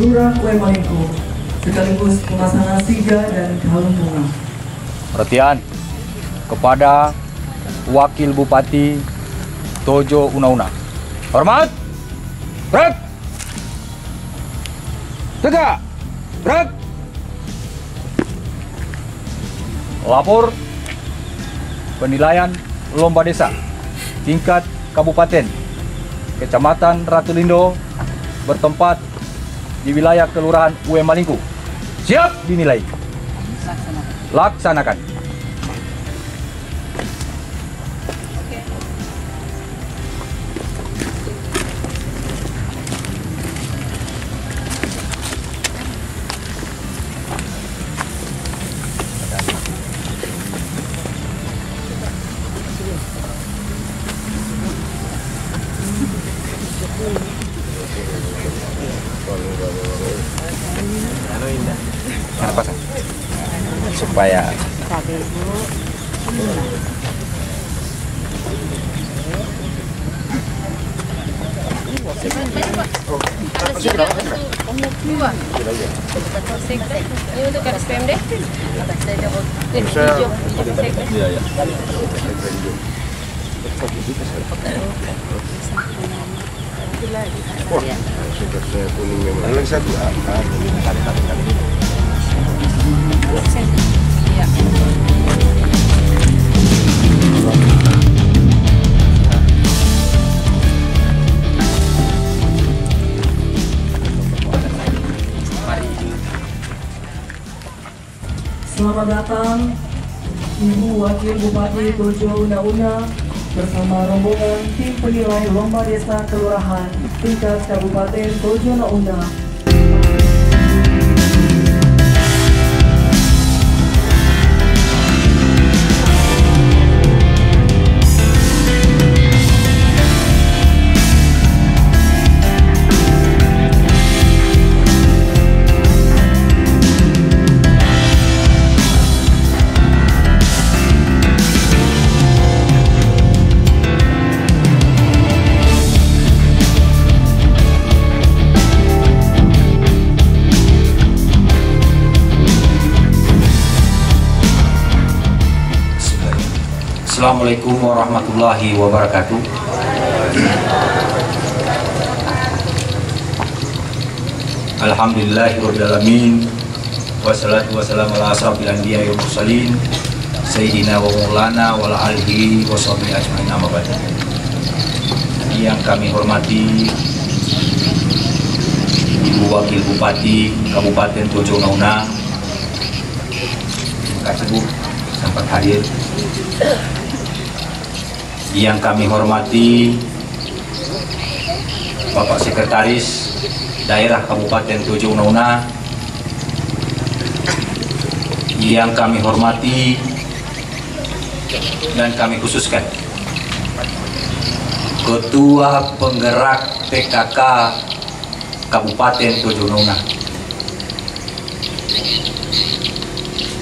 Lurah Kue Malingku, sekaligus pemasangan siga dan kalung bunga. Perhatian kepada Wakil Bupati Tojo Una-Una. Hormat. Break. Tegak. Break. Lapor penilaian lomba desa tingkat kabupaten Kecamatan Ratulindo bertempat di wilayah Kelurahan Kue Malingku. Siap dinilai. Laksanakan. Kenapa sih? Supaya Selamat datang Ibu Wakil Bupati Tojo Una-Una bersama rombongan tim penilai lomba desa kelurahan tingkat Kabupaten Tojo Una-Una. Assalamualaikum warahmatullahi wabarakatuh. Alhamdulillahirrahmanirrahim. Wassalatu wassalamu ala asrafil anbiya'i wal mursalin Sayyidina wa maulana wa ala alihi wa sahbihi ajma'in, amma ba'd. Yang kami hormati Ibu Wakil Bupati Kabupaten Tojo Una-Una, terima kasih Bu sempat hadir. Yang kami hormati Bapak Sekretaris Daerah Kabupaten Tojo Una-Una, yang kami hormati dan kami khususkan Ketua Penggerak PKK Kabupaten Tojo Una-Una.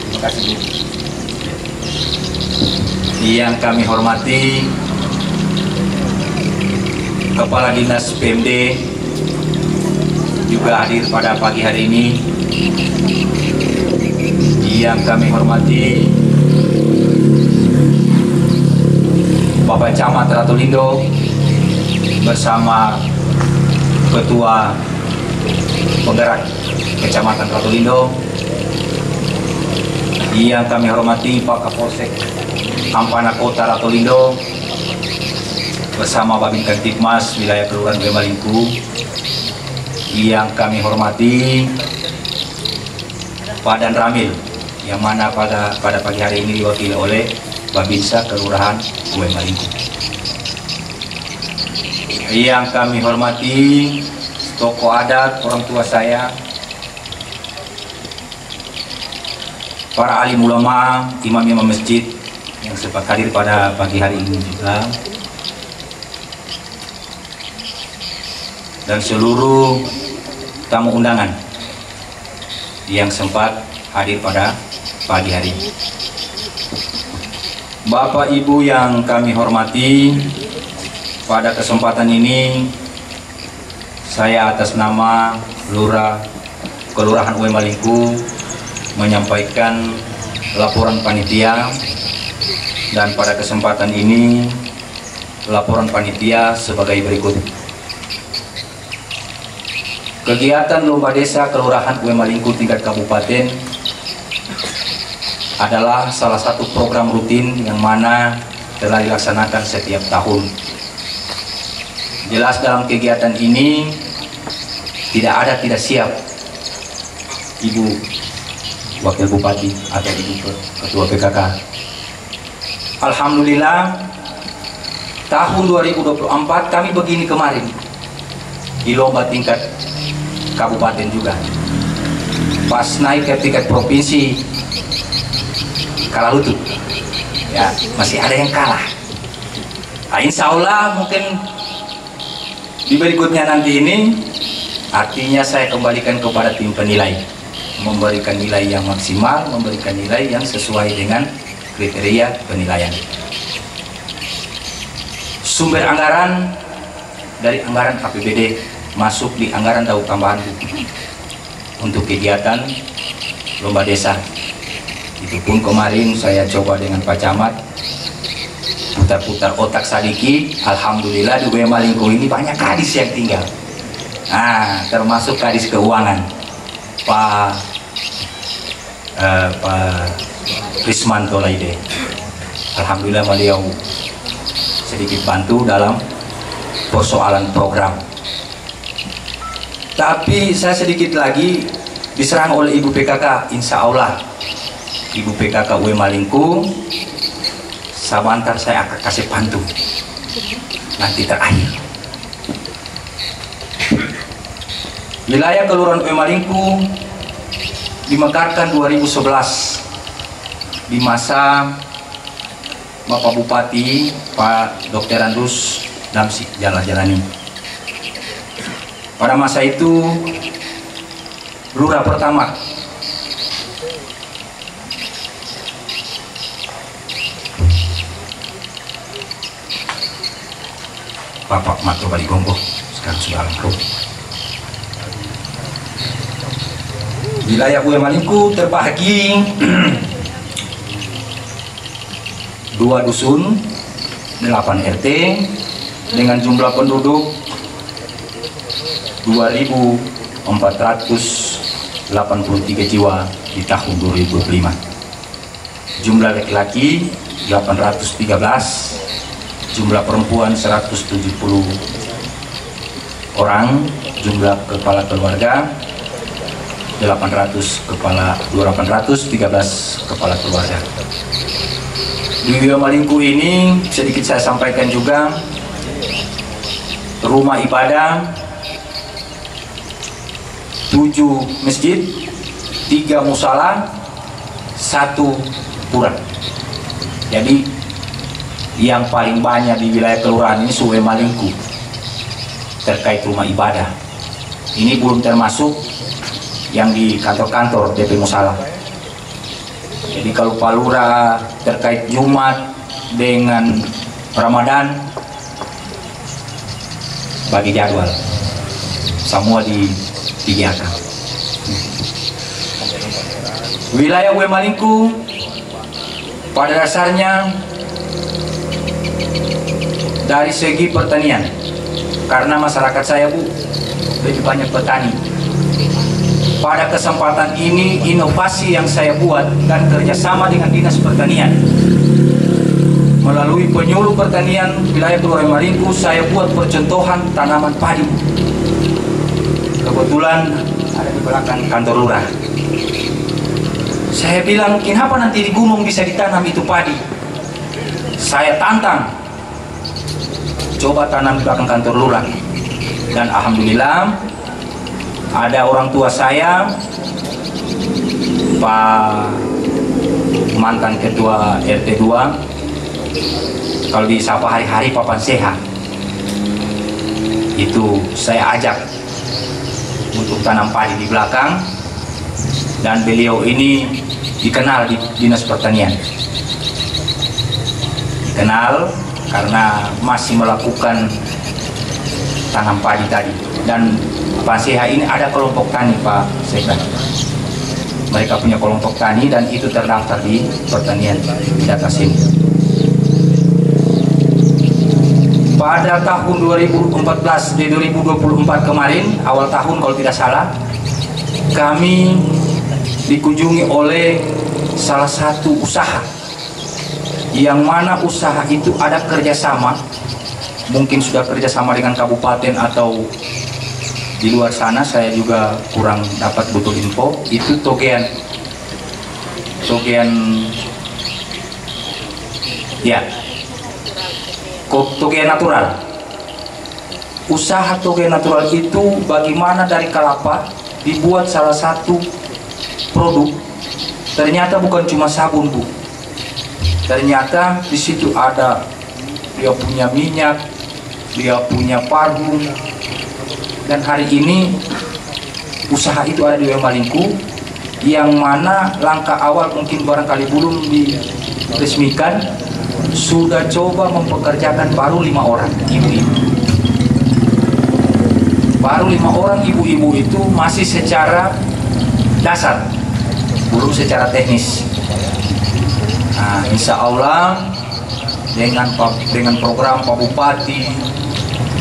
Terima kasih Bu. Yang kami hormati Kepala Dinas PMD juga hadir pada pagi hari ini. Yang kami hormati Bapak Camat Ratulindo bersama Ketua Penggerak Kecamatan Ratulindo. Yang kami hormati Pak Kapolsek Ampana Kota Ratulindo bersama Babin Kamtibmas wilayah Kelurahan Kue Malingku. Yang kami hormati Pak Dan Ramil, yang mana pada pagi hari ini diwakili oleh Babinsa Kelurahan Kue Malingku. Yang kami hormati tokoh adat, orang tua saya, para alim ulama, imam-imam masjid yang sempat hadir pada pagi hari ini juga, dan seluruh tamu undangan yang sempat hadir pada pagi hari ini. Bapak Ibu yang kami hormati, pada kesempatan ini saya atas nama Lurah Kelurahan Uwe Malingku menyampaikan laporan panitia, dan pada kesempatan ini laporan panitia sebagai berikut. Kegiatan Lomba Desa Kelurahan Uwe Malingku tingkat kabupaten adalah salah satu program rutin yang mana telah dilaksanakan setiap tahun. Jelas dalam kegiatan ini tidak siap Ibu Wakil Bupati atau Ibu Ketua PKK. Alhamdulillah tahun 2024 kami begini kemarin di lomba tingkat kabupaten juga. Pas naik ke tingkat provinsi kalah lutut. Ya, masih ada yang kalah. Nah, insya Allah mungkin di berikutnya nanti ini artinya saya kembalikan kepada tim penilai, memberikan nilai yang maksimal, memberikan nilai yang sesuai dengan kriteria penilaian. Sumber anggaran dari anggaran APBD masuk di anggaran daur tambahan untuk kegiatan lomba desa. Itu pun kemarin saya coba dengan Pak Camat, putar-putar otak sadiki. Alhamdulillah di Uwe Malingku ini banyak kadis yang tinggal. Nah, termasuk kadis keuangan Pak Rismanto Laide. Alhamdulillah beliau sedikit bantu dalam persoalan program. Tapi saya sedikit lagi diserang oleh Ibu PKK. Insya Allah Ibu PKK Uwe Malingku sabantar saya akan kasih bantu nanti terakhir. Wilayah Kelurahan Uwe Malingku dimekarkan 2011 di masa Bapak Bupati Pak Dr. Andrus Damsi Jalani. Pada masa itu lurah pertama Bapak Mato Baligonggo, sekarang sudah almarhum. Wilayah Uwe Malingku terbagi 2 dusun, 8 RT dengan jumlah penduduk 2.483 jiwa di tahun 2005. Jumlah laki-laki 813, jumlah perempuan 170 orang, jumlah kepala keluarga 213 kepala keluarga. Di Uwe Malingku ini sedikit saya sampaikan juga, rumah ibadah 7 masjid, 3 musala, 1 pura. Jadi yang paling banyak di wilayah kelurahan ini Uwe Malingku terkait rumah ibadah. Ini belum termasuk yang di kantor-kantor DP musala. Jadi kalau Pak Lurah terkait Jumat dengan Ramadan bagi jadwal semua digiatkan. Wilayah Uwe Malingku pada dasarnya dari segi pertanian, karena masyarakat saya Bu lebih banyak petani. Pada kesempatan ini inovasi yang saya buat dan kerjasama dengan Dinas Pertanian melalui penyuluh pertanian wilayah Kelurahan Malingku, saya buat percontohan tanaman padi. Kebetulan ada di belakang kantor lurah. Saya bilang, kenapa nanti di gunung bisa ditanam itu padi? Saya tantang, coba tanam di belakang kantor lurah. Dan alhamdulillah ada orang tua saya, Pak mantan ketua RT 2, kalau disapa hari-hari Papan Sehat, itu saya ajak untuk tanam padi di belakang, dan beliau ini dikenal di Dinas Pertanian. Dikenal karena masih melakukan tanam padi tadi, dan Panseha ini ada kelompok tani Pak Sekda. Mereka punya kelompok tani dan itu terdaftar di pertanian di data sini. Pada tahun 2024 kemarin, awal tahun kalau tidak salah, kami dikunjungi oleh salah satu usaha, yang mana usaha itu ada kerjasama, mungkin sudah kerjasama dengan kabupaten atau di luar sana, saya juga kurang dapat betul info. Itu togean ya, toge natural. Usaha toge natural itu bagaimana dari kelapa dibuat salah satu produk. Ternyata bukan cuma sabun Bu, ternyata di situ ada dia punya minyak, dia punya parfum. Dan hari ini usaha itu ada di Wemalingku, yang mana langkah awal mungkin barangkali belum diresmikan, sudah coba mempekerjakan baru 5 orang ibu-ibu. Baru 5 orang ibu-ibu itu masih secara dasar, belum secara teknis. Nah, insya Allah dengan program Pak Bupati,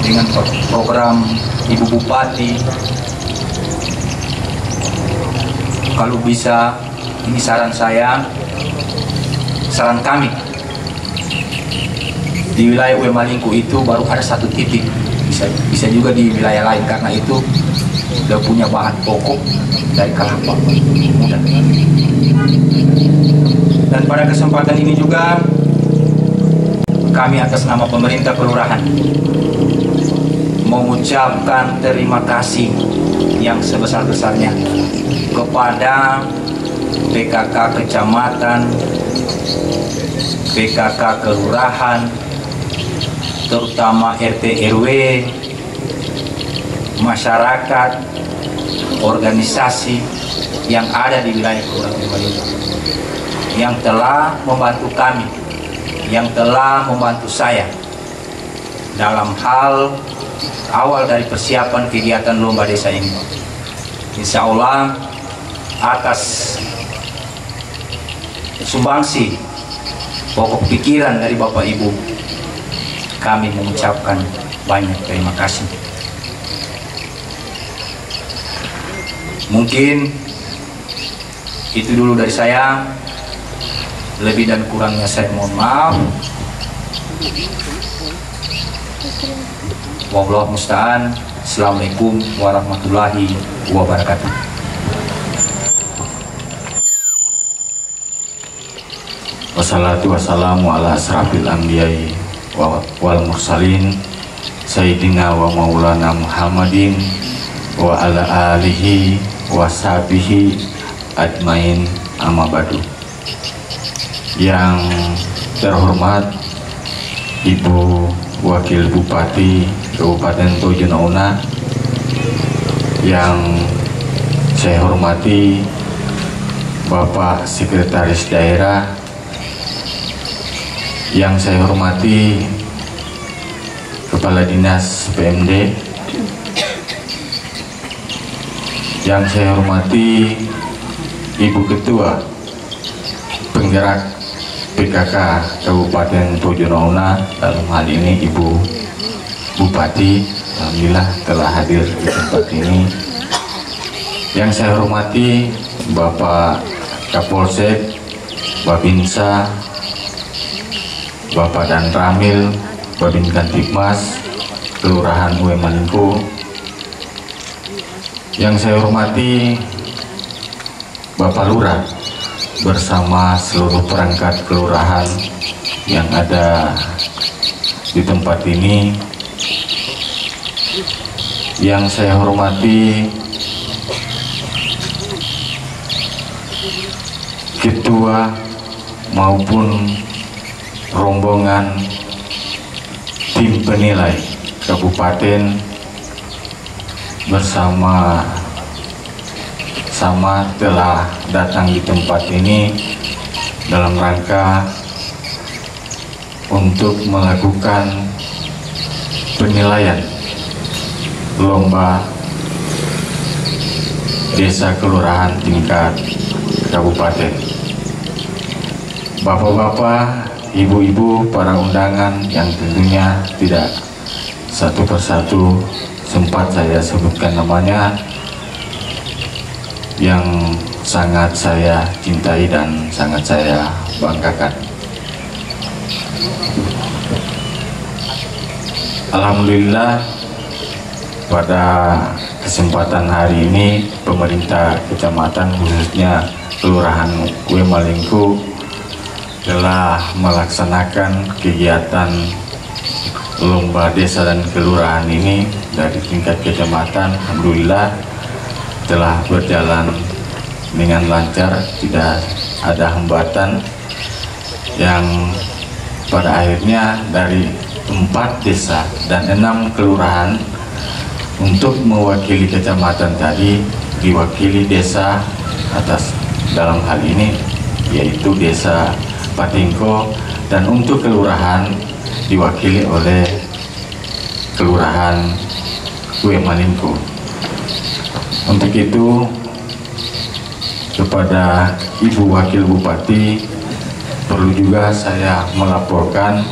dengan program Ibu Bupati, kalau bisa, ini saran kami, di wilayah Wemalingku itu baru ada 1 titik, bisa juga di wilayah lain, karena itu sudah punya bahan pokok dari kelapa muda. Dan pada kesempatan ini juga kami atas nama pemerintah kelurahan mengucapkan terima kasih yang sebesar-besarnya kepada PKK kecamatan, PKK kelurahan, terutama RT RW, masyarakat, organisasi yang ada di wilayah Kelurahan Wemalingku, yang telah membantu kami, yang telah membantu saya dalam hal awal dari persiapan kegiatan lomba desa ini. Insya Allah atas sumbangsi pokok pikiran dari Bapak Ibu, kami mengucapkan banyak terima kasih. Mungkin itu dulu dari saya. Lebih dan kurangnya saya mohon maaf. Wallahu musta'an. Assalamualaikum warahmatullahi wabarakatuh. Wassalatu wassalamu ala asrafil anbiya'i wal mursalin Sayyidina wa maulana Muhammadin wa ala alihi wa sahbihi ajmain, amma ba'du. Yang terhormat Ibu Wakil Bupati Kabupaten Tojo Nauna, yang saya hormati Bapak Sekretaris Daerah, yang saya hormati Kepala Dinas PMD, yang saya hormati Ibu Ketua Penggerak PKK Kabupaten Tojo Nauna, dalam hal ini Ibu Bupati, alhamdulillah telah hadir di tempat ini. Yang saya hormati Bapak Kapolsek, Babinsa, Bapak Dan Ramil, Babin Kantipmas, Kelurahan Wemalingku. Yang saya hormati Bapak Lurah bersama seluruh perangkat kelurahan yang ada di tempat ini. Yang saya hormati ketua maupun rombongan tim penilai kabupaten bersama telah datang di tempat ini dalam rangka untuk melakukan penilaian lomba desa kelurahan tingkat kabupaten. Bapak-bapak, ibu-ibu, para undangan yang tentunya tidak satu persatu sempat saya sebutkan namanya, yang sangat saya cintai dan sangat saya banggakan. Alhamdulillah, pada kesempatan hari ini pemerintah kecamatan khususnya Kelurahan Wemalingku telah melaksanakan kegiatan lomba desa dan kelurahan ini dari tingkat kecamatan. Alhamdulillah telah berjalan dengan lancar, tidak ada hambatan, yang pada akhirnya dari 4 desa dan 6 kelurahan untuk mewakili kecamatan tadi diwakili desa atas dalam hal ini yaitu desa Patingko, dan untuk kelurahan diwakili oleh Kelurahan Wemalingku. Untuk itu, kepada Ibu Wakil Bupati perlu juga saya melaporkan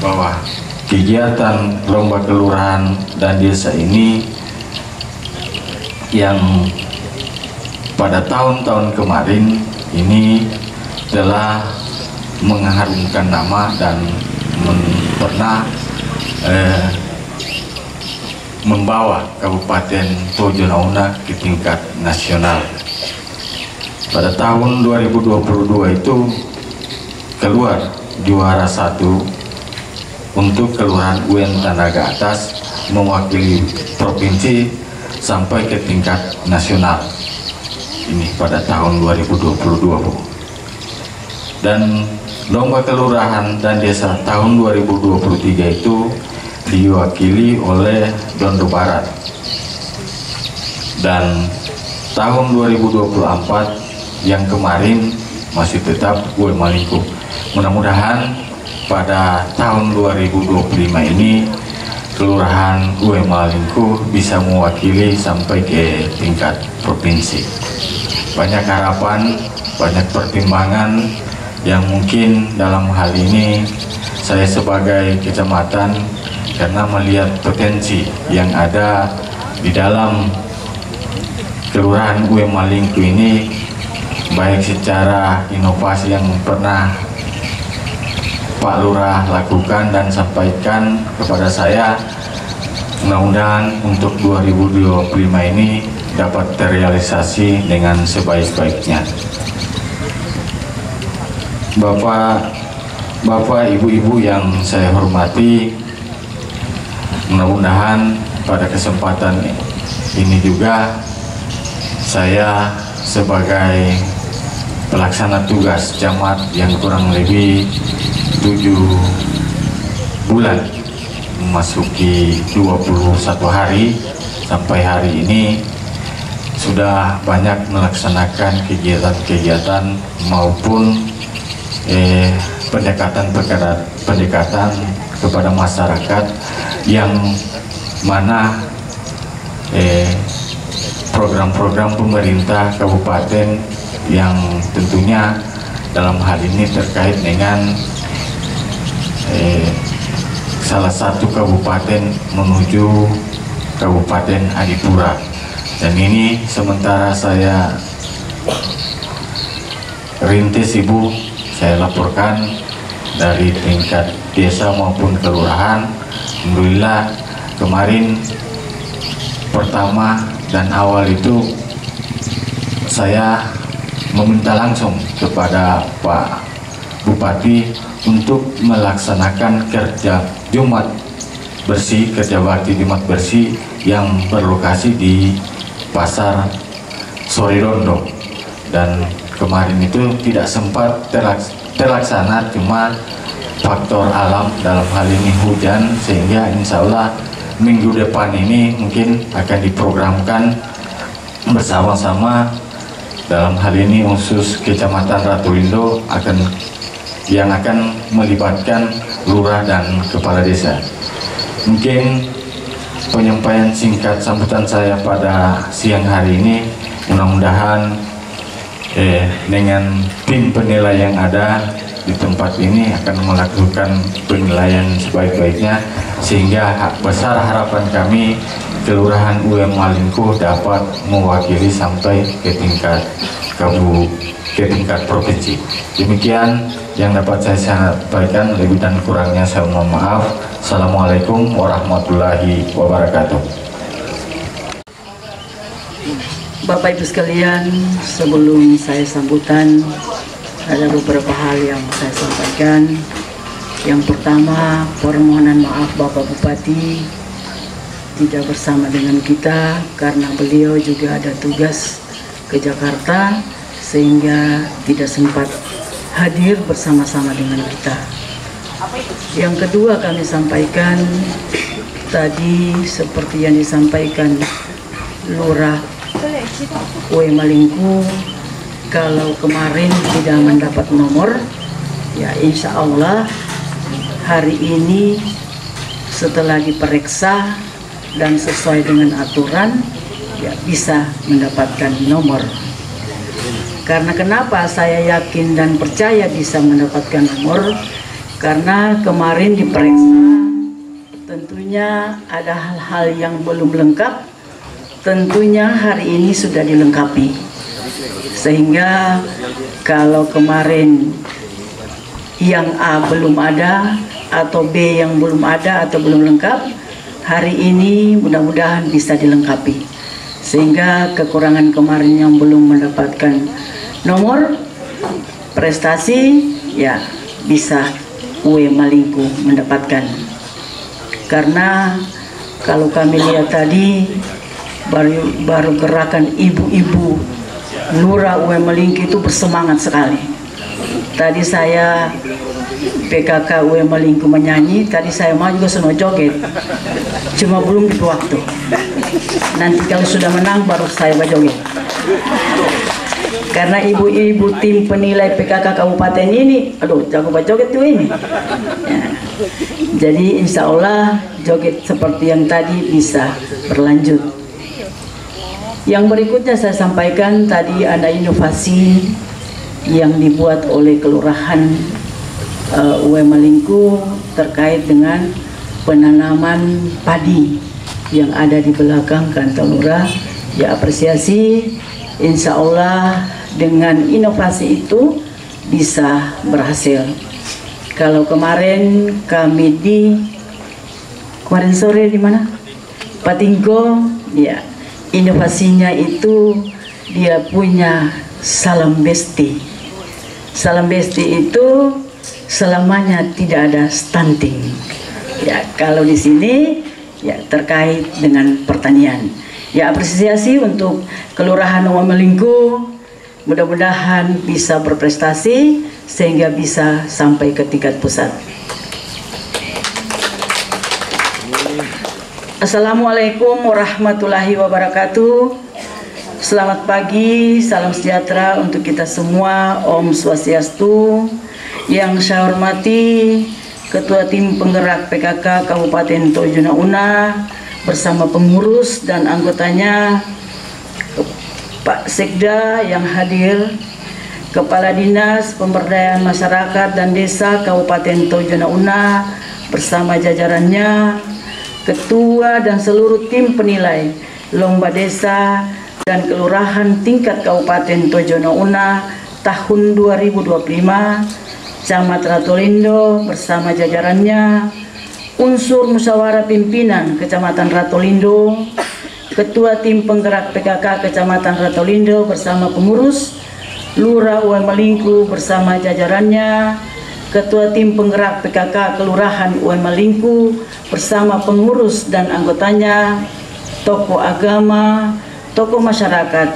bahwa kegiatan lomba kelurahan dan desa ini yang pada tahun-tahun kemarin ini telah mengharumkan nama dan pernah membawa Kabupaten Tojo Nauna ke tingkat nasional. Pada tahun 2022 itu keluar juara 1 untuk Kelurahan UN Tanaga Atas, mewakili provinsi sampai ke tingkat nasional. Ini pada tahun 2022. Dan lomba kelurahan dan desa tahun 2023 itu diwakili oleh Dondo Barat. Dan tahun 2024 yang kemarin masih tetap Wemalingku. Mudah-mudahan pada tahun 2025 ini Kelurahan Wemalingku bisa mewakili sampai ke tingkat provinsi. Banyak harapan, banyak pertimbangan yang mungkin dalam hal ini saya sebagai kecamatan, karena melihat potensi yang ada di dalam Kelurahan Wemalingku ini, baik secara inovasi yang pernah Pak Lurah lakukan dan sampaikan kepada saya, mudah-mudahan untuk 2025 ini dapat terrealisasi dengan sebaik-baiknya. Bapak, ibu-ibu yang saya hormati, mudah-mudahan pada kesempatan ini juga saya sebagai pelaksana tugas camat yang kurang lebih 7 bulan memasuki 21 hari sampai hari ini sudah banyak melaksanakan kegiatan-kegiatan maupun pendekatan kepada masyarakat, yang mana program-program pemerintah kabupaten yang tentunya dalam hal ini terkait dengan salah satu kabupaten menuju Kabupaten Adipura. Dan ini sementara saya rintis, Ibu, saya laporkan dari tingkat desa maupun kelurahan. Alhamdulillah kemarin pertama dan awal itu saya meminta langsung kepada Pak Bupati untuk melaksanakan kerja Jumat bersih, kerja bakti Jumat bersih yang berlokasi di Pasar Sorirondo. Dan kemarin itu tidak sempat terlaksana, cuma faktor alam, dalam hal ini hujan, sehingga insya Allah minggu depan ini mungkin akan diprogramkan bersama-sama. Dalam hal ini khusus Kecamatan Ratulindo yang akan melibatkan lurah dan kepala desa. Mungkin penyampaian singkat sambutan saya pada siang hari ini. Mudah-mudahan dengan tim penilai yang ada di tempat ini akan melakukan penilaian sebaik-baiknya, sehingga besar harapan kami Kelurahan UM Malingkuh dapat mewakili sampai ke tingkat provinsi. Demikian yang dapat saya sampaikan, lebih dan kurangnya saya mohon maaf. Assalamualaikum warahmatullahi wabarakatuh. Bapak Ibu sekalian, sebelum saya sambutan, ada beberapa hal yang saya sampaikan. Yang pertama, permohonan maaf Bapak Bupati tidak bersama dengan kita karena beliau juga ada tugas ke Jakarta sehingga tidak sempat hadir bersama-sama dengan kita. Yang kedua kami sampaikan tadi seperti yang disampaikan Lurah UM Malingkuh, kalau kemarin tidak mendapat nomor, ya insya Allah hari ini setelah diperiksa dan sesuai dengan aturan, ya bisa mendapatkan nomor. Karena kenapa saya yakin dan percaya bisa mendapatkan nomor? Karena kemarin diperiksa, tentunya ada hal-hal yang belum lengkap, tentunya hari ini sudah dilengkapi. Sehingga kalau kemarin yang A belum ada, atau B yang belum ada atau belum lengkap, hari ini mudah-mudahan bisa dilengkapi, sehingga kekurangan kemarin yang belum mendapatkan nomor prestasi, ya bisa UM Malingkuh mendapatkan. Karena kalau kami lihat tadi baru gerakan ibu-ibu Lurah UM Malingkuh itu bersemangat sekali. Tadi saya PKK UM Malingkuh menyanyi, tadi saya mau juga semua joget, cuma belum di waktu. Nanti kalau sudah menang baru saya berjoget. Karena ibu-ibu tim penilai PKK kabupaten ini, aduh jago berjoget tuh ini. Ya. Jadi insya Allah joget seperti yang tadi bisa berlanjut. Yang berikutnya saya sampaikan tadi ada inovasi yang dibuat oleh Kelurahan UM Malingkuh terkait dengan penanaman padi yang ada di belakang kantor lurah. Ya apresiasi, insya Allah dengan inovasi itu bisa berhasil. Kalau kemarin kami kemarin sore di mana? Patingko, ya inovasinya itu dia punya salam besti. Salam besti itu selamanya tidak ada stunting. Ya, kalau di sini ya terkait dengan pertanian. Ya apresiasi untuk Kelurahan UM Malingkuh, mudah-mudahan bisa berprestasi sehingga bisa sampai ke tingkat pusat. Assalamualaikum warahmatullahi wabarakatuh. Selamat pagi, salam sejahtera untuk kita semua. Om Swastiastu. Yang saya hormati Ketua Tim Penggerak PKK Kabupaten Tojo Una bersama pengurus dan anggotanya, Pak Sekda yang hadir, Kepala Dinas Pemberdayaan Masyarakat dan Desa Kabupaten Tojo Una bersama jajarannya, Ketua dan seluruh tim penilai Lomba Desa dan Kelurahan tingkat Kabupaten Tojo Una tahun 2025, Camat Ratolindo bersama jajarannya, unsur musyawarah pimpinan Kecamatan Ratolindo, Ketua Tim Penggerak PKK Kecamatan Ratolindo bersama pengurus, Lurah UM Malingkuh bersama jajarannya, Ketua Tim Penggerak PKK Kelurahan UM Malingkuh bersama pengurus dan anggotanya, tokoh agama, tokoh masyarakat,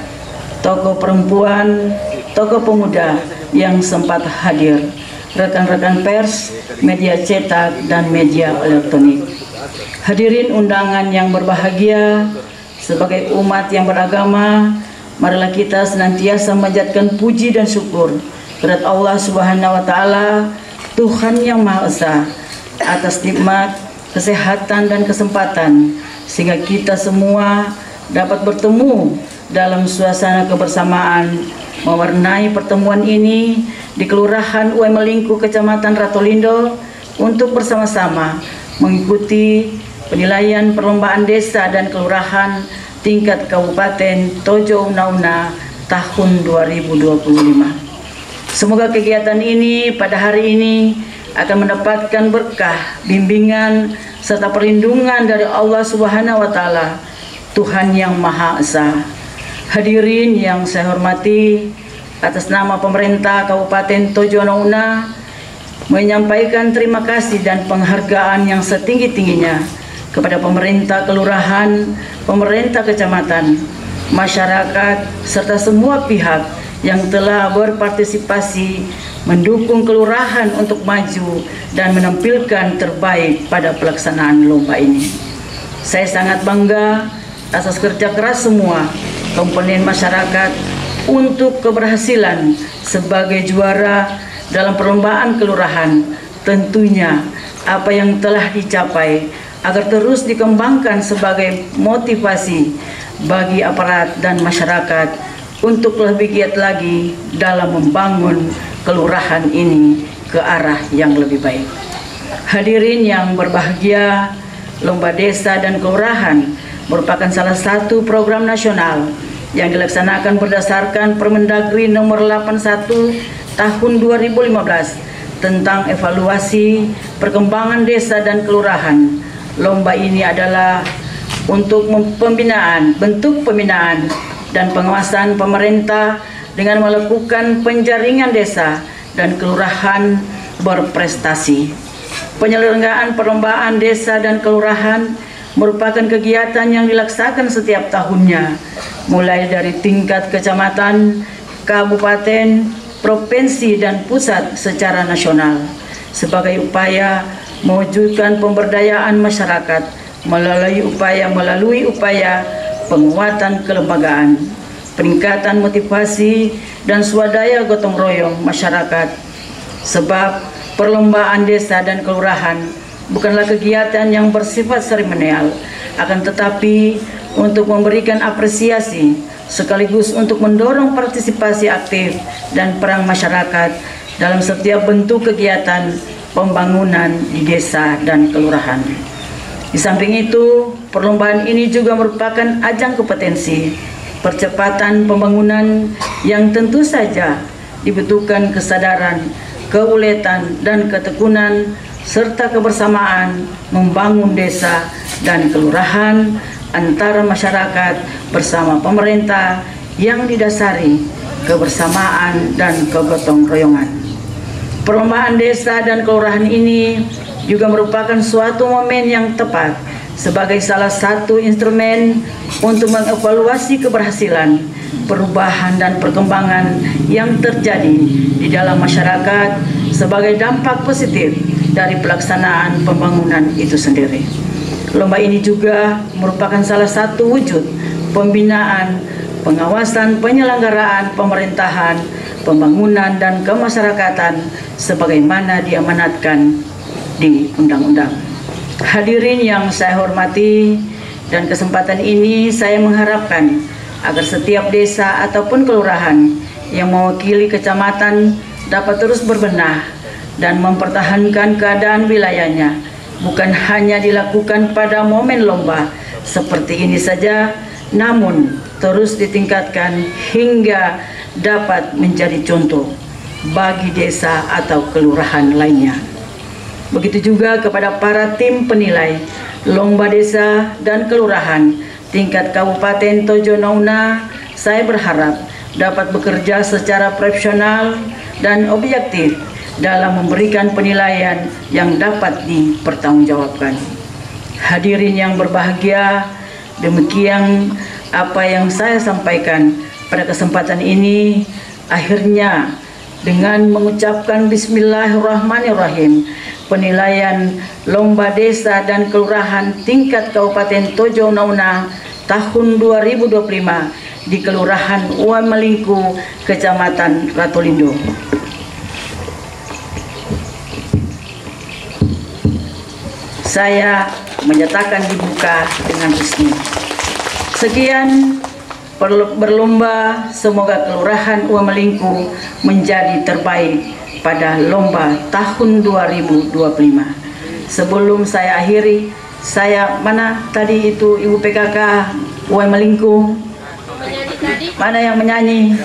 tokoh perempuan, tokoh pemuda yang sempat hadir, rekan-rekan pers, media cetak, dan media elektronik. Hadirin undangan yang berbahagia, sebagai umat yang beragama, marilah kita senantiasa menjadikan puji dan syukur kepada Allah Subhanahu wa Ta'ala, Tuhan yang Maha Esa, atas nikmat, kesehatan, dan kesempatan sehingga kita semua dapat bertemu dalam suasana kebersamaan mewarnai pertemuan ini di Kelurahan Uwai Melingku, Kecamatan Ratolindo, untuk bersama-sama mengikuti penilaian perlombaan desa dan kelurahan tingkat Kabupaten Tojo Una-Una tahun 2025. Semoga kegiatan ini pada hari ini akan mendapatkan berkah, bimbingan, serta perlindungan dari Allah Subhanahu wa Ta'ala, Tuhan yang Maha Esa. Hadirin yang saya hormati, atas nama pemerintah Kabupaten Tojo Una-Una menyampaikan terima kasih dan penghargaan yang setinggi-tingginya kepada pemerintah kelurahan, pemerintah kecamatan, masyarakat, serta semua pihak yang telah berpartisipasi mendukung kelurahan untuk maju dan menampilkan terbaik pada pelaksanaan lomba ini. Saya sangat bangga atas kerja keras semua komponen masyarakat untuk keberhasilan sebagai juara dalam perlombaan kelurahan. Tentunya apa yang telah dicapai agar terus dikembangkan sebagai motivasi bagi aparat dan masyarakat untuk lebih giat lagi dalam membangun kelurahan ini ke arah yang lebih baik. Hadirin yang berbahagia, Lomba Desa dan Kelurahan merupakan salah satu program nasional yang dilaksanakan berdasarkan Permendagri nomor 81 tahun 2015 tentang evaluasi perkembangan desa dan kelurahan. Lomba ini adalah untuk bentuk pembinaan dan pengawasan pemerintah dengan melakukan penjaringan desa dan kelurahan berprestasi. Penyelenggaraan perlombaan desa dan kelurahan merupakan kegiatan yang dilaksanakan setiap tahunnya, mulai dari tingkat kecamatan, kabupaten, provinsi, dan pusat secara nasional, sebagai upaya mewujudkan pemberdayaan masyarakat melalui upaya penguatan kelembagaan, peningkatan motivasi dan swadaya gotong royong masyarakat. Sebab perlombaan desa dan kelurahan bukanlah kegiatan yang bersifat seremonial, akan tetapi untuk memberikan apresiasi sekaligus untuk mendorong partisipasi aktif dan peran masyarakat dalam setiap bentuk kegiatan pembangunan di desa dan kelurahan. Di samping itu, perlombaan ini juga merupakan ajang kompetensi percepatan pembangunan yang tentu saja dibutuhkan kesadaran, keuletan, dan ketekunan serta kebersamaan membangun desa dan kelurahan antara masyarakat bersama pemerintah yang didasari kebersamaan dan kegotong royongan. Perlombaan desa dan kelurahan ini juga merupakan suatu momen yang tepat sebagai salah satu instrumen untuk mengevaluasi keberhasilan, perubahan, dan perkembangan yang terjadi di dalam masyarakat sebagai dampak positif dari pelaksanaan pembangunan itu sendiri. Lomba ini juga merupakan salah satu wujud pembinaan, pengawasan penyelenggaraan pemerintahan, pembangunan, dan kemasyarakatan sebagaimana diamanatkan di undang-undang. Hadirin yang saya hormati, dan kesempatan ini saya mengharapkan agar setiap desa ataupun kelurahan yang mewakili kecamatan dapat terus berbenah dan mempertahankan keadaan wilayahnya, bukan hanya dilakukan pada momen lomba seperti ini saja, namun terus ditingkatkan hingga dapat menjadi contoh bagi desa atau kelurahan lainnya. Begitu juga kepada para tim penilai lomba desa dan kelurahan tingkat Kabupaten Tojo Una-Una, saya berharap dapat bekerja secara profesional dan objektif dalam memberikan penilaian yang dapat dipertanggungjawabkan. Hadirin yang berbahagia, demikian apa yang saya sampaikan pada kesempatan ini. Akhirnya dengan mengucapkan Bismillahirrahmanirrahim, penilaian lomba desa dan kelurahan tingkat Kabupaten Tojo Una-Una tahun 2025 di Kelurahan Uwai Melingku, Kecamatan Ratolindo. Saya menyatakan dibuka dengan resmi. Sekian berlomba, semoga Kelurahan Uamalingku menjadi terbaik pada lomba tahun 2025. Sebelum saya akhiri, mana tadi itu Ibu PKK Uamalingku? Mana yang menyanyi?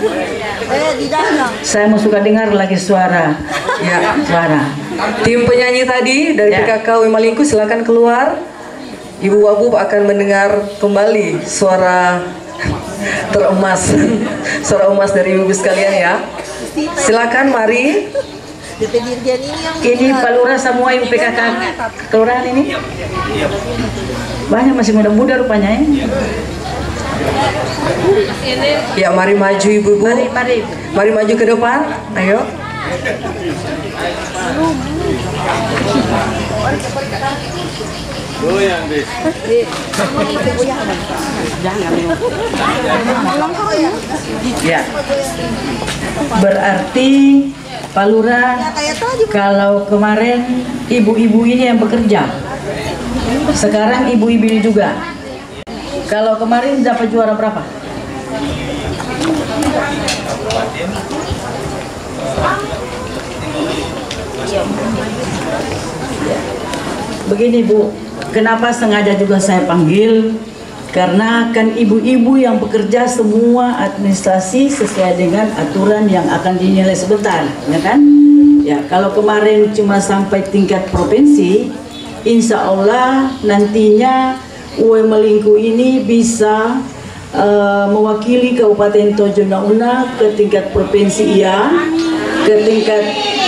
Saya mau suka dengar lagi suara. Ya, Suara. tim penyanyi tadi dari Ya. PKK Uamalingku silakan keluar. Ibu Wabub akan mendengar kembali suara teremas, suara emas dari ibu sekalian ya. Silakan, mari. Ini Pak Lurah semua Ibu PKK kelurahan ini. Banyak masih muda-muda rupanya ya. Ya, mari maju ibu-ibu. Mari. Mari maju ke depan. Ayo. Ya. Berarti Pak Lurah, kalau kemarin ibu-ibu ini yang bekerja, sekarang ibu-ibu ini juga. Kalau kemarin dapat juara berapa? Begini Bu, kenapa sengaja juga saya panggil? Karena kan ibu-ibu yang bekerja semua administrasi sesuai dengan aturan yang akan dinilai sebentar, ya kan? Ya, kalau kemarin cuma sampai tingkat provinsi, insya Allah nantinya Uamalingku ini bisa mewakili Kabupaten Tojo Una ke tingkat provinsi iya, ke tingkat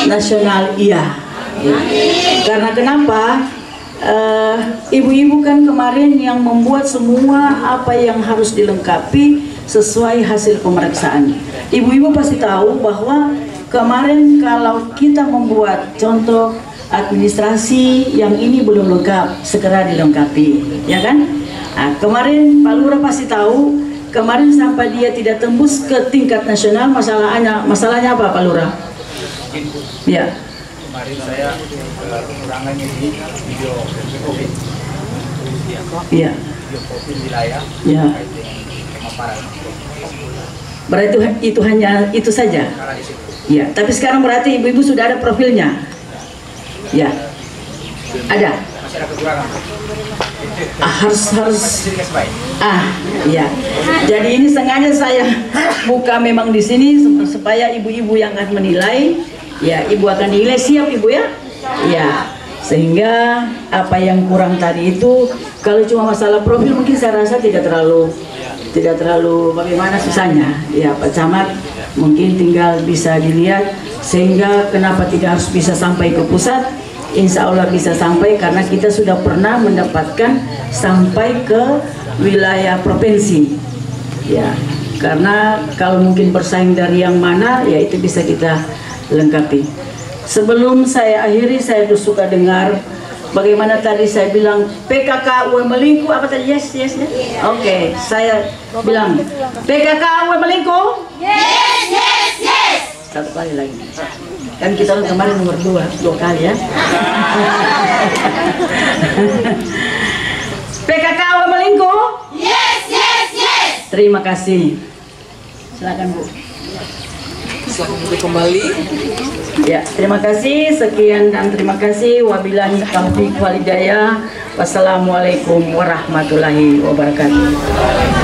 nasional iya. Ya. Karena kenapa? Ibu-ibu kan kemarin yang membuat semua apa yang harus dilengkapi sesuai hasil pemeriksaan. Ibu-ibu pasti tahu bahwa kemarin kalau kita membuat contoh administrasi yang ini belum lengkap, segera dilengkapi, ya kan? Nah, kemarin Pak Lurah pasti tahu, kemarin sampai dia tidak tembus ke tingkat nasional, masalahnya apa Pak Lurah? Ya. Kemarin saya kekurangannya di video COVID. Iya. Video COVID wilayah. Ya. Pemaparan. Berarti itu hanya itu saja. Karena di situ. Ya, tapi sekarang berarti ibu-ibu sudah ada profilnya. Ya. Ada. Masih ada kekurangan. Harus Baik. ya. Jadi ini sengaja saya buka memang di sini supaya ibu-ibu yang akan menilai, ya ibu akan nilai, siap ibu ya. Ya. Sehingga apa yang kurang tadi itu kalau cuma masalah profil mungkin saya rasa tidak terlalu bagaimana susahnya. Ya Pak Camat mungkin tinggal bisa dilihat, sehingga kenapa tidak harus bisa sampai ke pusat. Insya Allah bisa sampai karena kita sudah pernah mendapatkan sampai ke wilayah provinsi. Ya, karena kalau mungkin bersaing dari yang mana, ya itu bisa kita lengkapi. Sebelum saya akhiri, saya tuh suka dengar bagaimana tadi saya bilang PKK Uamalingku apa tadi? Yes. Oke, saya bilang PKK Uamalingku. Yes. Satu kali lagi. Kan kita kemarin nomor 2 kali ya. PKK Uamalingku. Yes. Terima kasih. Silakan Bu. Silakan kembali. Ya, terima kasih. Sekian dan terima kasih. Wabillahi taufiq wal hidayah. Wassalamualaikum warahmatullahi wabarakatuh.